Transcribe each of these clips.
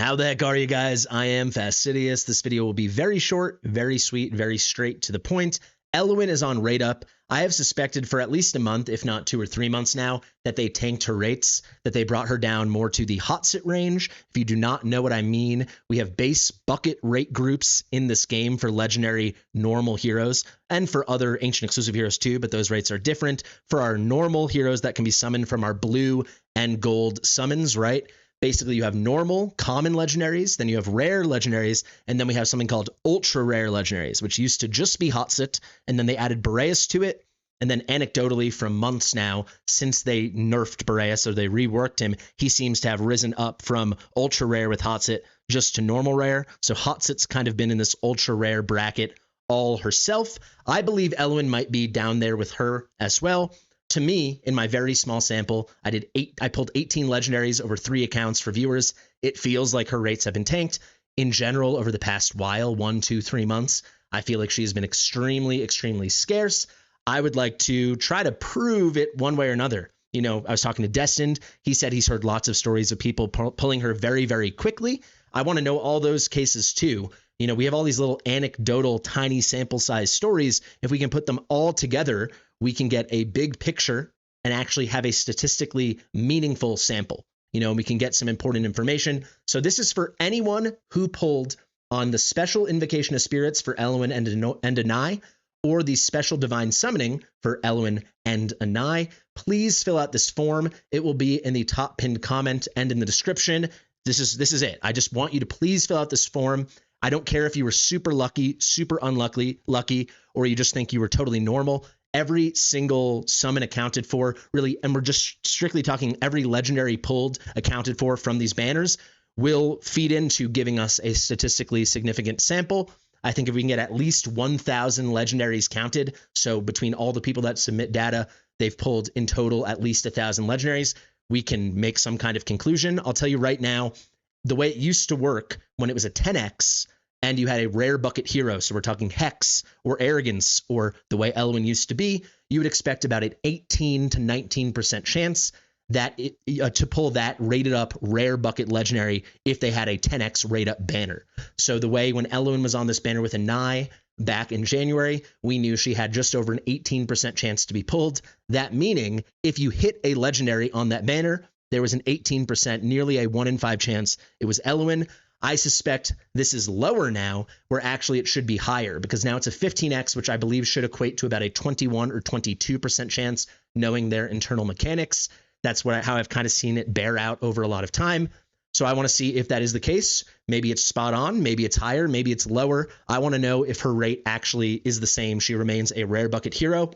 How the heck are you guys? I am Fastidious. This video will be very short, very sweet, very straight to the point. ELOWYN is on rate up. I have suspected for at least a month, if not 2 or 3 months now, that they tanked her rates, that they brought her down more to the hot sit range. If you do not know what I mean, we have base bucket rate groups in this game for legendary normal heroes and for other ancient exclusive heroes too, but those rates are different. For our normal heroes that can be summoned from our blue and gold summons, right? Basically, you have normal, common legendaries, then you have rare legendaries, and then we have something called ultra rare legendaries, which used to just be hot sit, and then they added Besos to it. And then anecdotally, from months now, since they nerfed Besos or they reworked him, he seems to have risen up from ultra rare with hot sit just to normal rare. So hot sit's kind of been in this ultra rare bracket all herself. I believe ELOWYN might be down there with her as well. To me, in my very small sample, I pulled 18 legendaries over 3 accounts for viewers. It feels like her rates have been tanked. In general, over the past while, 1, 2, 3 months, I feel like she's been extremely, extremely scarce. I would like to try to prove it one way or another. You know, I was talking to Destined. He said he's heard lots of stories of people pulling her very, very quickly. I want to know all those cases too. You know, we have all these little anecdotal, tiny sample size stories. If we can put them all together, we can get a big picture and actually have a statistically meaningful sample. You know, we can get some important information. So this is for anyone who pulled on the special invocation of spirits for ELOWYN and Anai, or the special divine summoning for ELOWYN and Anai. Please fill out this form. It will be in the top pinned comment and in the description. This is it. I just want you to please fill out this form. I don't care if you were super lucky, super unlucky, or you just think you were totally normal. Every single summon accounted for, really, and we're just strictly talking every legendary pulled accounted for from these banners will feed into giving us a statistically significant sample. I think if we can get at least 1,000 legendaries counted, so between all the people that submit data, they've pulled in total at least 1,000 legendaries, we can make some kind of conclusion. I'll tell you right now, the way it used to work when it was a 10x and you had a rare bucket hero, so we're talking Hex or Arrogance or the way ELOWYN used to be, you would expect about an 18 to 19% chance that to pull that rated up rare bucket legendary if they had a 10x rate up banner. So the way when ELOWYN was on this banner with Anai back in January, we knew she had just over an 18% chance to be pulled. That meaning if you hit a legendary on that banner, there was an 18%, nearly a 1 in 5 chance it was ELOWYN. I suspect this is lower now, where actually it should be higher, because now it's a 15x, which I believe should equate to about a 21 or 22% chance, knowing their internal mechanics. That's how I've kind of seen it bear out over a lot of time. So I want to see if that is the case. Maybe it's spot on, maybe it's higher, maybe it's lower. I want to know if her rate actually is the same. She remains a rare bucket hero.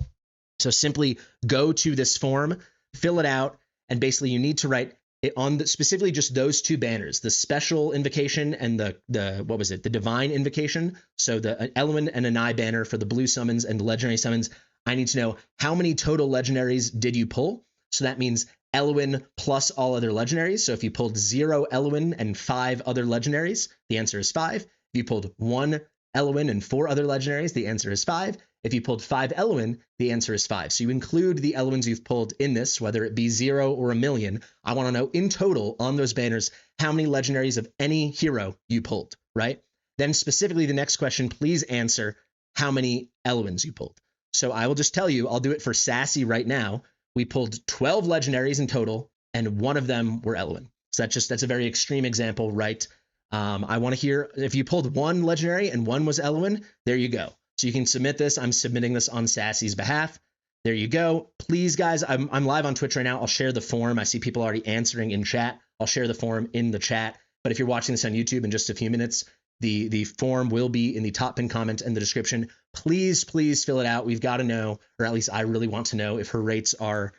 So simply go to this form, fill it out, and basically you need to write it on specifically just those 2 banners, the special invocation and the divine invocation. So the ELOWYN and Anai banner for the blue summons and the legendary summons. I need to know how many total legendaries did you pull? So that means ELOWYN plus all other legendaries. So if you pulled 0 ELOWYN and 5 other legendaries, the answer is 5. If you pulled 1 ELOWYN and 4 other legendaries, the answer is 5. If you pulled 5 ELOWYN, the answer is 5. So you include the ELOWYNs you've pulled in this, whether it be 0 or 1,000,000. I want to know in total on those banners how many legendaries of any hero you pulled, right? Then specifically the next question, please answer how many ELOWYNs you pulled. So I will just tell you, I'll do it for Sassy right now. We pulled 12 legendaries in total, and 1 of them were ELOWYN. So that's a very extreme example, right? I want to hear if you pulled 1 legendary and 1 was ELOWYN, there you go. So you can submit this. I'm submitting this on Sassy's behalf. There you go. Please, guys, I'm live on Twitch right now. I'll share the form. I see people already answering in chat. I'll share the form in the chat. But if you're watching this on YouTube in just a few minutes, the form will be in the top pinned comment and the description. Please, please fill it out. We've got to know, or at least I really want to know, if her rates are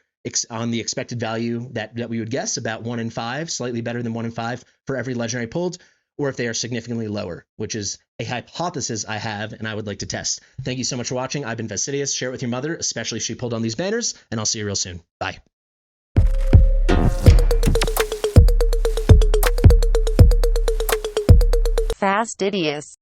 on the expected value that we would guess, about 1 in 5, slightly better than 1 in 5 for every legendary pulled, or if they are significantly lower, which is a hypothesis I have and I would like to test. Thank you so much for watching. I've been Fastidious. Share it with your mother, especially if she pulled on these banners, and I'll see you real soon. Bye. Fastidious.